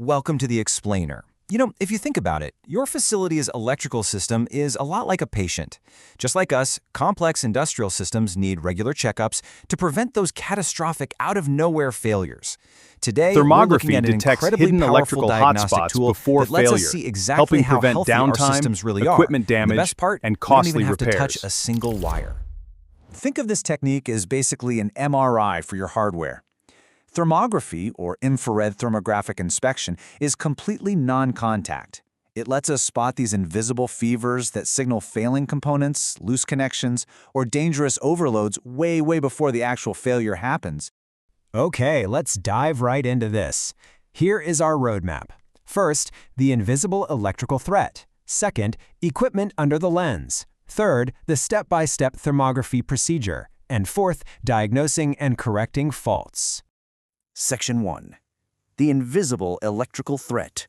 Welcome to the Explainer. If you think about it, your facility's electrical system is a lot like a patient. Just like us, complex industrial systems need regular checkups to prevent those catastrophic out-of-nowhere failures. Today, we're looking Thermography at an detects incredibly hidden powerful electrical diagnostic hotspots tool before that lets failure, us see exactly helping how prevent healthy our downtime, systems really equipment are. damage, The best part, and we don't costly even have to touch repairs. a single wire. Think of this technique as basically an MRI for your hardware. Thermography, or infrared thermographic inspection, is completely non-contact. It lets us spot these invisible fevers that signal failing components, loose connections, or dangerous overloads way before the actual failure happens. Okay, let's dive right into this. Here is our roadmap. First, the invisible electrical threat. Second, equipment under the lens. Third, the step-by-step thermography procedure. And fourth, diagnosing and correcting faults. Section 1. The invisible electrical threat.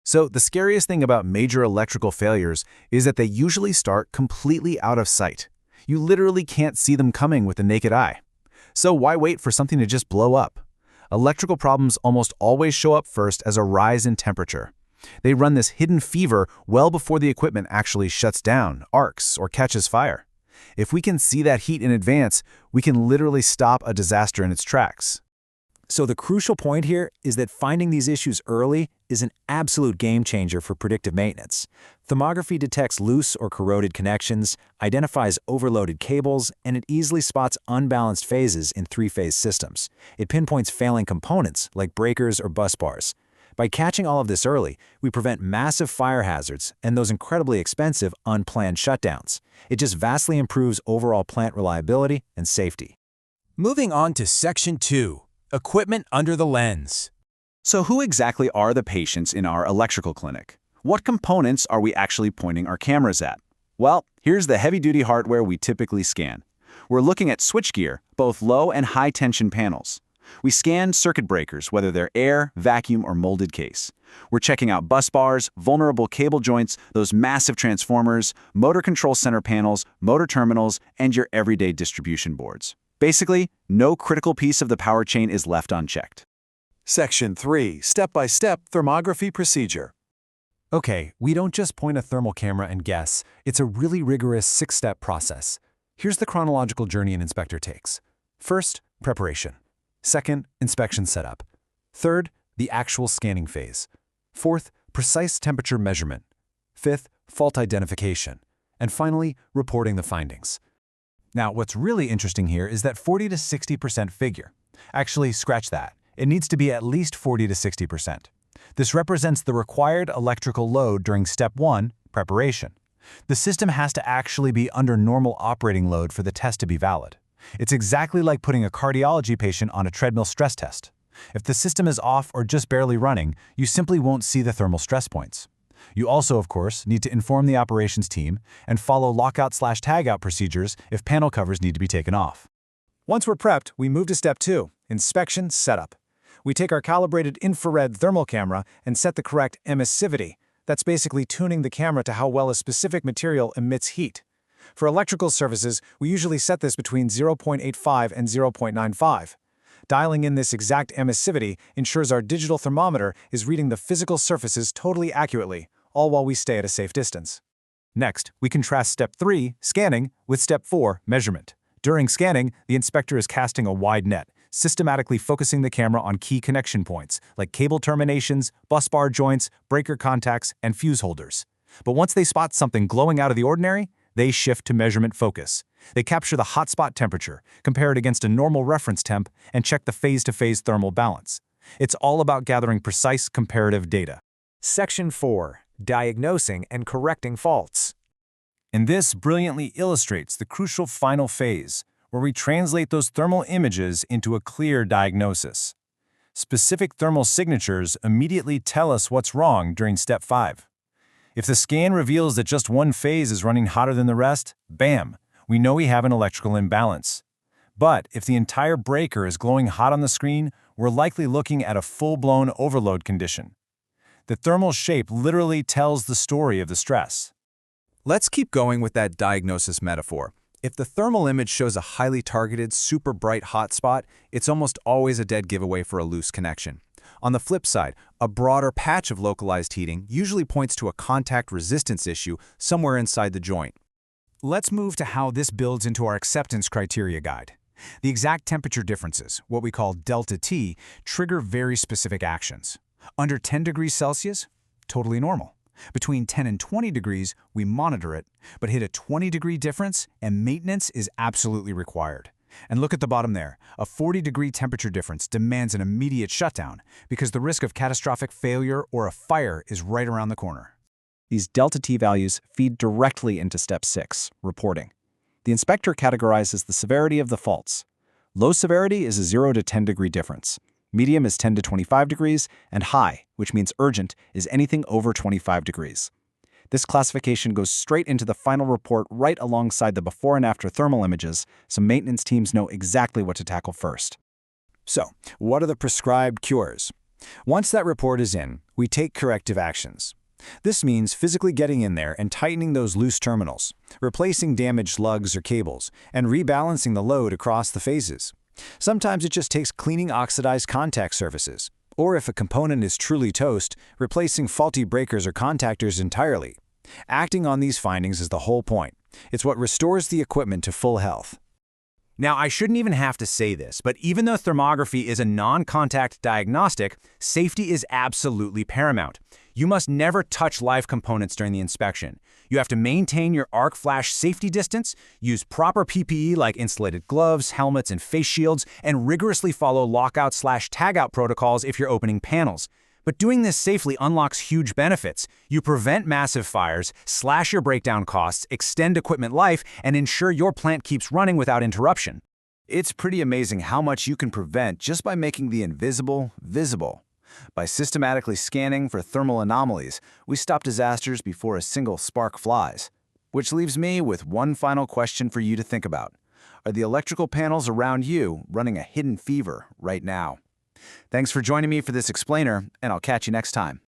So the scariest thing about major electrical failures is that they usually start completely out of sight. You literally can't see them coming with the naked eye. So why wait for something to just blow up? Electrical problems almost always show up first as a rise in temperature. They run this hidden fever well before the equipment actually shuts down, arcs, or catches fire. If we can see that heat in advance, we can literally stop a disaster in its tracks. So the crucial point here is that finding these issues early is an absolute game changer for predictive maintenance. Thermography detects loose or corroded connections, identifies overloaded cables, and it easily spots unbalanced phases in three-phase systems. It pinpoints failing components like breakers or bus bars. By catching all of this early, we prevent massive fire hazards and those incredibly expensive unplanned shutdowns. It just vastly improves overall plant reliability and safety. Moving on to Section 2. Equipment under the lens. So who exactly are the patients in our electrical clinic? What components are we actually pointing our cameras at? Well, here's the heavy-duty hardware we typically scan. We're looking at switchgear, both low and high-tension panels. We scan circuit breakers, whether they're air, vacuum, or molded case. We're checking out bus bars, vulnerable cable joints, those massive transformers, motor control center panels, motor terminals, and your everyday distribution boards. Basically, no critical piece of the power chain is left unchecked. Section 3. Step-by-step thermography procedure. Okay, we don't just point a thermal camera and guess. It's a really rigorous 6-step process. Here's the chronological journey an inspector takes. First, preparation. Second, inspection setup. Third, the actual scanning phase. Fourth, precise temperature measurement. Fifth, fault identification. And finally, reporting the findings. Now, what's really interesting here is that 40 to 60% figure. Actually, scratch that. It needs to be at least 40 to 60%. This represents the required electrical load during Step 1, preparation. The system has to actually be under normal operating load for the test to be valid. It's exactly like putting a cardiology patient on a treadmill stress test. If the system is off or just barely running, you simply won't see the thermal stress points. You also, of course, need to inform the operations team and follow lockout/tagout procedures if panel covers need to be taken off. Once we're prepped, we move to Step 2, inspection setup. We take our calibrated infrared thermal camera and set the correct emissivity. That's basically tuning the camera to how well a specific material emits heat. For electrical surfaces, we usually set this between 0.85 and 0.95. Dialing in this exact emissivity ensures our digital thermometer is reading the physical surfaces totally accurately, all while we stay at a safe distance. Next, we contrast Step 3, scanning, with Step 4, measurement. During scanning, the inspector is casting a wide net, systematically focusing the camera on key connection points, like cable terminations, bus bar joints, breaker contacts, and fuse holders. But once they spot something glowing out of the ordinary, they shift to measurement focus. They capture the hotspot temperature, compare it against a normal reference temp, and check the phase-to-phase thermal balance. It's all about gathering precise comparative data. Section 4. Diagnosing and correcting faults. And this brilliantly illustrates the crucial final phase, where we translate those thermal images into a clear diagnosis. Specific thermal signatures immediately tell us what's wrong during Step 5. If the scan reveals that just one phase is running hotter than the rest, bam, we know we have an electrical imbalance. But if the entire breaker is glowing hot on the screen, we're likely looking at a full-blown overload condition. The thermal shape literally tells the story of the stress. Let's keep going with that diagnosis metaphor. If the thermal image shows a highly targeted, super bright hotspot, it's almost always a dead giveaway for a loose connection. On the flip side, a broader patch of localized heating usually points to a contact resistance issue somewhere inside the joint. Let's move to how this builds into our acceptance criteria guide. The exact temperature differences, what we call delta T, trigger very specific actions. Under 10 degrees Celsius, totally normal. Between 10 and 20 degrees, we monitor it, but hit a 20-degree difference and maintenance is absolutely required. And look at the bottom there. A 40-degree temperature difference demands an immediate shutdown because the risk of catastrophic failure or a fire is right around the corner. These delta T values feed directly into Step 6, reporting. The inspector categorizes the severity of the faults. Low severity is a 0 to 10 degree difference. Medium is 10 to 25 degrees, and high, which means urgent, is anything over 25 degrees. This classification goes straight into the final report right alongside the before and after thermal images, so maintenance teams know exactly what to tackle first. So, what are the prescribed cures? Once that report is in, we take corrective actions. This means physically getting in there and tightening those loose terminals, replacing damaged lugs or cables, and rebalancing the load across the phases. Sometimes it just takes cleaning oxidized contact surfaces, or if a component is truly toast, replacing faulty breakers or contactors entirely. Acting on these findings is the whole point. It's what restores the equipment to full health. Now, I shouldn't even have to say this, but even though thermography is a non-contact diagnostic, safety is absolutely paramount. You must never touch live components during the inspection. You have to maintain your arc flash safety distance, use proper PPE like insulated gloves, helmets, and face shields, and rigorously follow lockout/tagout protocols if you're opening panels. But doing this safely unlocks huge benefits. You prevent massive fires, slash your breakdown costs, extend equipment life, and ensure your plant keeps running without interruption. It's pretty amazing how much you can prevent just by making the invisible visible. By systematically scanning for thermal anomalies, we stop disasters before a single spark flies. Which leaves me with one final question for you to think about. Are the electrical panels around you running a hidden fever right now? Thanks for joining me for this explainer, and I'll catch you next time.